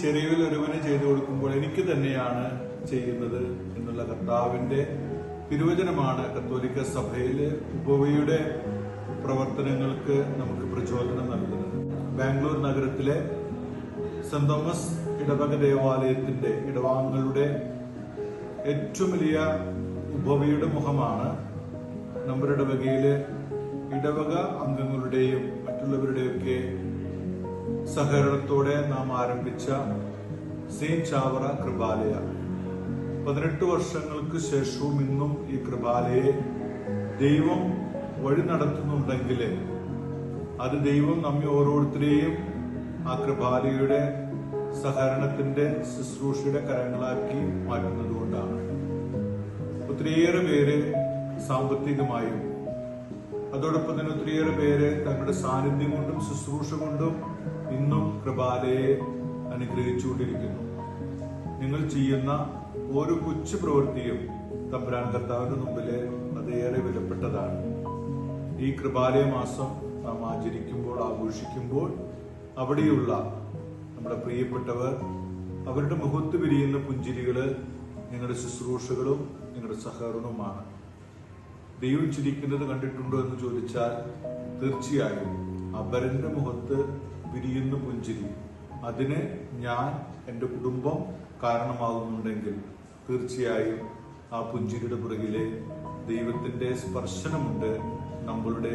ചെറിയവരിൽ ഒരുവന് ചെയ്തു കൊടുക്കുമ്പോൾ എനിക്ക് തന്നെയാണ് ചെയ്യുന്നത് എന്നുള്ള കർത്താവിന്റെ തിരുവചനമാണ് കത്തോലിക്ക സഭയിലെ ഉപവയുടെ പ്രവർത്തനങ്ങൾക്ക് നമുക്ക് പ്രചോദനം നൽകുന്നത്. ബാംഗ്ലൂർ നഗരത്തിലെ സെന്റ് തോമസ് ഇടവക ദേവാലയത്തിന്റെ ഇടവാംഗങ്ങളുടെ ഏറ്റവും വലിയ ഉപവയുടെ മുഖമാണ് നമ്മുടെ ഇടവകയിലെ ഇടവക അംഗങ്ങളുടെയും മറ്റുള്ളവരുടെയൊക്കെ സഹകരണത്തോടെ നാം ആരംഭിച്ച സെയിന്റ് ചാവറ കൃപാലയ. 18 വർഷങ്ങൾക്ക് ശേഷവും ഇന്നും ഈ കൃപാലയെ ദൈവം വഴി നടത്തുന്നുണ്ടെങ്കിൽ അത് ദൈവം നമ്മെ ഓരോരുത്തരെയും ആ കൃപാലയുടെ സഹകരണത്തിന്റെ ശുശ്രൂഷയുടെ കരങ്ങളാക്കി മാറ്റുന്നതുകൊണ്ടാണ്. ഒത്തിരിയേറെ പേര് സാമ്പത്തികമായും അതോടൊപ്പം തന്നെ ഒത്തിരിയേറെ പേര് തങ്ങളുടെ സാന്നിധ്യം കൊണ്ടും ശുശ്രൂഷ കൊണ്ടും ഇന്നും കൃപാലയെ അനുഗ്രഹിച്ചുകൊണ്ടിരിക്കുന്നു. നിങ്ങൾ ചെയ്യുന്ന ഓരോ കൊച്ചു പ്രവൃത്തിയും തമ്പുരാൻ കർത്താവിന്റെ മുമ്പില് അതേറെ വിലപ്പെട്ടതാണ്. ഈ കൃപാലയ മാസം നാം ആചരിക്കുമ്പോൾ ആഘോഷിക്കുമ്പോൾ അവിടെയുള്ള നമ്മുടെ പ്രിയപ്പെട്ടവർ അവരുടെ മുഖത്ത് വിരിയുന്ന പുഞ്ചിരികള് നിങ്ങളുടെ ശുശ്രൂഷകളും നിങ്ങളുടെ സഹകരണവുമാണ്. ദൈവം ചിരിക്കുന്നത് കണ്ടിട്ടുണ്ടോ എന്ന് ചോദിച്ചാൽ തീർച്ചയായും അപരന്റെ മുഖത്ത് വിരിയുന്ന പുഞ്ചിരി അതിന് ഞാൻ എൻ്റെ കുടുംബം കാരണമാകുന്നുണ്ടെങ്കിൽ തീർച്ചയായും ആ പുഞ്ചിരിയുടെ പുറകിലെ ദൈവത്തിന്റെ സ്പർശനമുണ്ട്, നമ്മളുടെ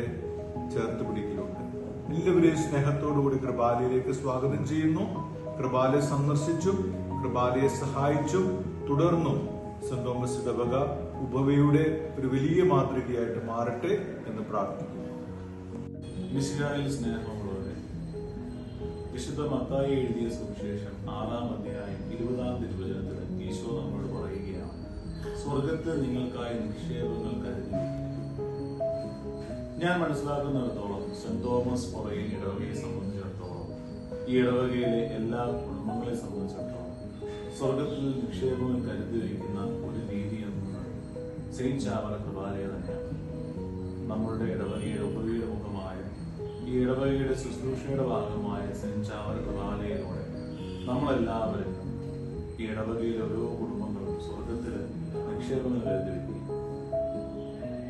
ചേർത്ത് പിടിക്കലുണ്ട്. എല്ലാവരെയും സ്നേഹത്തോടുകൂടി കൃപാലയിലേക്ക് സ്വാഗതം ചെയ്യുന്നു. കൃപാലയെ സന്ദർശിച്ചും കൃപാലയെ സഹായിച്ചും തുടർന്നും സെന്റ് തോമസ് ഇടവക ഉപവയുടെ ഒരു വലിയ മാതൃകയായിട്ട് മാറട്ടെ എന്ന് പ്രാർത്ഥിക്കുന്നു. മിശിഹായിൽ സ്നേഹമുള്ളവരെ, വിശുദ്ധ മത്തായി എഴുതിയ സുവിശേഷം 6-ാം അധ്യായം 20-ാം തിരുവചനത്തിൽ ഈശോ നമ്മോട് പറയുകയാണ്, സ്വർഗത്ത് നിങ്ങൾക്കായി നിക്ഷേപങ്ങൾ കരുതി. ഞാൻ മനസ്സിലാക്കുന്നിടത്തോളം സെന്റ് തോമസ് പൊറയിൽ ഇടവകയെ സംബന്ധിച്ചിടത്തോളം, ഈ ഇടവകയിലെ എല്ലാ കുടുംബങ്ങളെ സംബന്ധിച്ചിടത്തോളം സ്വർഗത്തിൽ നിക്ഷേപങ്ങൾ കരുതി വയ്ക്കുന്ന ഒരു രീതി എന്നത് സെയിന്റ് ചാവറ കൃപാലയ തന്നെയാണ്. നമ്മളുടെ ഇടവകയുടെ ഉപവീയുടെ മുഖമായ ഈ ഇടവകയുടെ ശുശ്രൂഷയുടെ ഭാഗമായ സെയിന്റ് ചാവറ കൃപാലയയിലൂടെ നമ്മളെല്ലാവരും ഈ ഇടവകയിലെ ഓരോ കുടുംബങ്ങളും സ്വർഗത്തിൽ നിക്ഷേപങ്ങൾ കരുതി വയ്ക്കുക.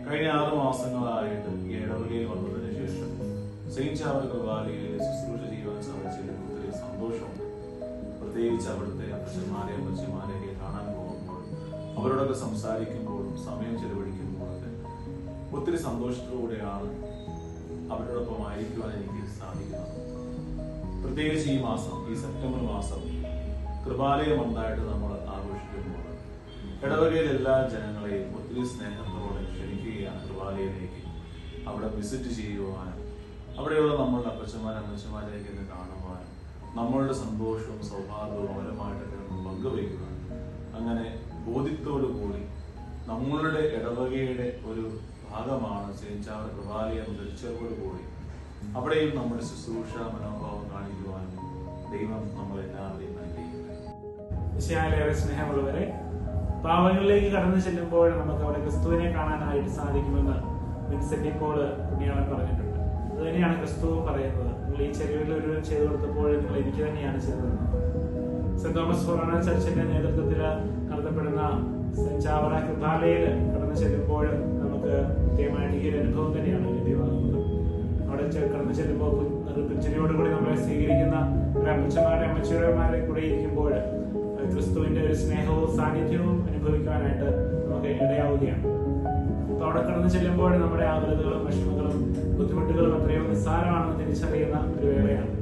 കഴിഞ്ഞ 6 മാസങ്ങളായിട്ട് ഈ ഇടവകയിൽ വന്നതിന് ശേഷം സെയിന്റ് ചാവറ കൃപാലയയിലെ ശുശ്രൂഷ ചെയ്യുവാൻ സാധിച്ചതിൽ ഒത്തിരി സന്തോഷമുണ്ട്. പ്രത്യേകിച്ച് അവിടുത്തെ അച്ഛന്മാരെ അമ്മച്ചിമാരെയൊക്കെ കാണാൻ പോകുമ്പോൾ അവരോടൊക്കെ സംസാരിക്കുമ്പോഴും സമയം ചെലവഴിക്കുമ്പോഴൊക്കെ ഒത്തിരി സന്തോഷത്തോടെയാണ് അവരോടൊപ്പം ആയിരിക്കുവാൻ എനിക്ക് സാധിക്കുന്നത്. പ്രത്യേകിച്ച് ഈ മാസം, ഈ സെപ്റ്റംബർ മാസം കൃപാലയം ഉണ്ടായിട്ട് നമ്മൾ ആഘോഷിക്കുമ്പോൾ ഇടവകയിലെ എല്ലാ ജനങ്ങളെയും ഒത്തിരി സ്നേഹത്തോടെ ക്ഷണിക്കുകയാണ് കൃപാലയത്തിലേക്ക്. അവിടെ വിസിറ്റ് ചെയ്യുവാനും അവിടെയുള്ള നമ്മളുടെ അപ്പച്ചന്മാരമ്മച്ചന്മാരെയൊക്കെ ഒന്ന് കാണുവാനും നമ്മളുടെ സന്തോഷവും സൗഹാർദ്ദവും അവരുമായിട്ടൊക്കെ പങ്കുവയ്ക്കുക. അങ്ങനെ ബോധ്യത്തോടു കൂടി നമ്മളുടെ ഇടവകയുടെ ഒരു ഭാഗമാണ് സെയിന്റ് ചാവറ കൃപാലയം തിരിച്ചറിവോടുകൂടി അവിടെയും നമ്മുടെ ശുശ്രൂഷ മനോഭാവം കാണിക്കുവാനും ദൈവം നമ്മളെല്ലാവരെയും അനുഗ്രഹിക്കട്ടെ. സ്നേഹമുള്ളവരെ, പാവങ്ങളിലേക്ക് കടന്നു ചെല്ലുമ്പോൾ നമുക്ക് അവിടെ ക്രിസ്തുവിനെ കാണാനായിട്ട് സാധിക്കുമെന്ന് വിൻസെന്റ് പോൾ പുണ്യാളൻ പറഞ്ഞിട്ടുണ്ട്. അത് തന്നെയാണ് ക്രിസ്തുവും പറയുന്നത്. നിങ്ങൾ ഈ ചെറിയ ഒരു ചെയ്തു കൊടുത്തപ്പോൾ നിങ്ങൾ എനിക്ക് തന്നെയാണ് ചെയ്തത്. സെന്റ് തോമസ് ഫൊറോന ചർച്ചിന്റെ നേതൃത്വത്തിൽ നടത്തപ്പെടുന്ന സെന്റ് ചാവറ കൃപാലയിൽ കടന്നു ചെല്ലുമ്പോൾ നമുക്ക് കൃത്യമായിട്ട് ഈ ഒരു അനുഭവം തന്നെയാണ് ലഭ്യമാകുന്നത്. അവിടെ കടന്നു ചെല്ലുമ്പോൾ പുഞ്ചിരിയോടുകൂടി നമ്മളെ സ്വീകരിക്കുന്ന ഒരു അമ്മച്ചമാരെ അമ്മച്ചിമാരെ കൂടെ ഇരിക്കുമ്പോൾ ക്രിസ്തുവിന്റെ ഒരു സ്നേഹവും സാന്നിധ്യവും അനുഭവിക്കാനായിട്ട് നമുക്ക് ഇടയാവുകയാണ്. അപ്പൊ അവിടെ കടന്നു ചെല്ലുമ്പോൾ നമ്മുടെ ആകുലതകളും വിഷമങ്ങളും ബുദ്ധിമുട്ടുകളും എത്രയോ നിസ്സാരമാണെന്ന് തിരിച്ചറിയുന്ന ഒരു വേളയാണ്.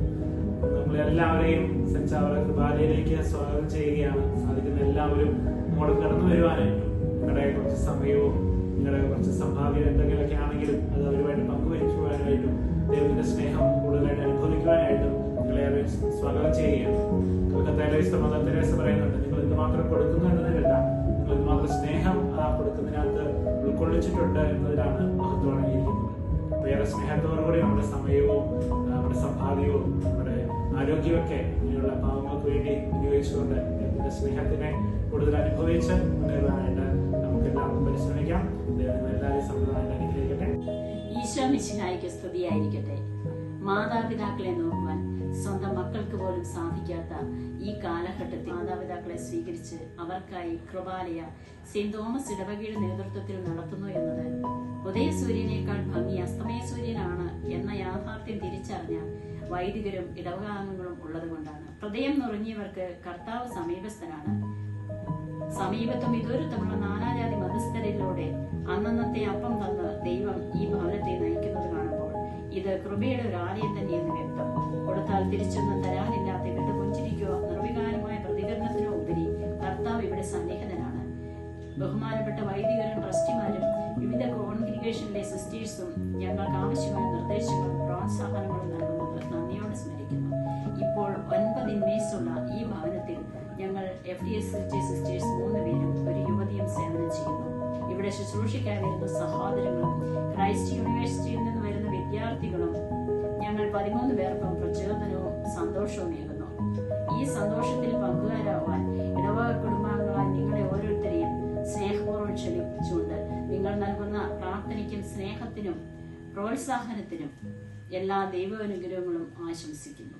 നമ്മളെല്ലാവരെയും സെന്റ് ചാവറ കൃപാലയയിലേക്ക് സ്വാഗതം ചെയ്യുകയാണ്. സാധിക്കുന്ന എല്ലാവരും നമ്മോട് കടന്നു വരുവാനായിട്ടും നിങ്ങളുടെ കുറച്ച് സമയവും നിങ്ങളുടെ കുറച്ച് സംഭാവ്യം എന്തെങ്കിലുമൊക്കെ ആണെങ്കിലും അത് അവരുമായിട്ട് പങ്കുവയ്ക്കുവാനായിട്ടും ദൈവത്തിന്റെ സ്നേഹം കൂടുതലായിട്ട് അനുഭവിക്കുവാനായിട്ടും നിങ്ങളെ സ്വാഗതം ചെയ്യുകയാണ്. കൽക്കത്തയിലെ വിശുദ്ധ മദർ തെരേസ പറയുന്നുണ്ട്, നിങ്ങൾ എന്തുമാത്രം കൊടുക്കുന്നു എന്നതിലല്ല, നിങ്ങൾ എന്തുമാത്രം സ്നേഹം കൊടുക്കുന്നതിനകത്ത് ഉൾക്കൊള്ളിച്ചിട്ടുണ്ട് എന്നതിലാണ് മഹത്വം അടങ്ങിയിരിക്കുന്നത്. വേറെ സ്നേഹത്തോടുകൂടി നമ്മുടെ സമയവും നമ്മുടെ സമ്പാദ്യവും നമ്മുടെ ആരോഗ്യമൊക്കെ ഇങ്ങനെയുള്ള പാവങ്ങൾക്ക് വേണ്ടി വിനിയോഗിച്ചുകൊണ്ട് ദൈവത്തിന്റെ സ്നേഹത്തിനെ കൂടുതൽ അനുഭവിച്ച് മുന്നേറാനായിട്ട് നമുക്കെല്ലാം പരിശ്രമിക്കാം. ദൈവം എല്ലാവരെയും സമൃദ്ധമായിട്ട് അനുഗ്രഹിക്കട്ടെ. ഈശോ മിശിഹായ്ക്ക് സ്തുതിയായിരിക്കട്ടെ. മാതാപിതാക്കളെ നോക്കുവാൻ സ്വന്തം മക്കൾക്ക് പോലും സാധിക്കാത്ത ഈ കാലഘട്ടത്തിൽ മാതാപിതാക്കളെ സ്വീകരിച്ച് അവർക്കായി കൃപാലയ സെന്റ് തോമസ് ഇടവകയുടെ നേതൃത്വത്തിൽ നടത്തുന്നു എന്നത് ഉദയസൂര്യനേക്കാൾ ഭംഗി അസ്തമയ സൂര്യനാണ് എന്ന യാഥാർത്ഥ്യം തിരിച്ചറിഞ്ഞ വൈദികരും ഇടവകാംഗങ്ങളും ഉള്ളതുകൊണ്ടാണ്. ഹൃദയം നുറങ്ങിയവർക്ക് കർത്താവ് സമീപസ്ഥനാണ്. സമീപത്തും ഇതുവരത്തുമുള്ള നാനാജാതി മതസ്ഥരിലൂടെ അന്നന്നത്തെ അപ്പം തന്ന് ദൈവം ഈ ഭവനത്തെ നയിക്കുന്നത് കാണുമ്പോൾ ഇത് കൃപയുടെ ഒരു ആലയം തന്നെയെന്ന് വ്യക്തം. കൊടുത്താൽ തിരിച്ചൊന്നും തരാനില്ലാത്ത ഇവരുടെ പുഞ്ചിരിക്കോ നിർവികാരമായ പ്രതികരണത്തിനോ ഉപരി കർത്താവ് ഇവിടെ സന്നിഹിതനാണ്. ബഹുമാനപ്പെട്ട വൈദികരും ട്രസ്റ്റിമാരും വിവിധ കോൺഗ്രിഗേഷനിലെ സിസ്റ്റേഴ്സും ഞങ്ങൾക്ക് ആവശ്യമായ നിർദ്ദേശങ്ങളും പ്രോത്സാഹനങ്ങളും നൽകുന്നത് നന്ദിയോടെ സ്മരിക്കുന്നു. ഇപ്പോൾ 9 ഇൻമേഴ്സുള്ള ഈ ഭവനത്തിൽ ഞങ്ങൾ FDSHA സിസ്റ്റേഴ്സ് 3 പേരും ഒരു യുവതിയും സേവനം ചെയ്യുന്നു. ഇവിടെ ശുശ്രൂഷയ്ക്കായി വരുന്ന സഹോദരങ്ങളും ക്രൈസ്റ്റ് യൂണിവേഴ്സിറ്റിയിൽ നിന്ന് വരുന്ന വിദ്യാർത്ഥികളും ഞങ്ങൾ 13 പേർക്കും പ്രചോദനവും സന്തോഷവും നേരുന്നു. ഈ സന്തോഷത്തിൽ പങ്കുകാരാവാൻ ഇടവക കുടുംബാംഗങ്ങളായി നിങ്ങളെ ഓരോരുത്തരെയും സ്നേഹപൂർവ്വം ക്ഷണിച്ചുകൊണ്ട് നിങ്ങൾ നൽകുന്ന പ്രാർത്ഥനയ്ക്കും സ്നേഹത്തിനും പ്രോത്സാഹനത്തിനും എല്ലാ ദൈവാനുഗ്രഹങ്ങളും ആശംസിക്കുന്നു.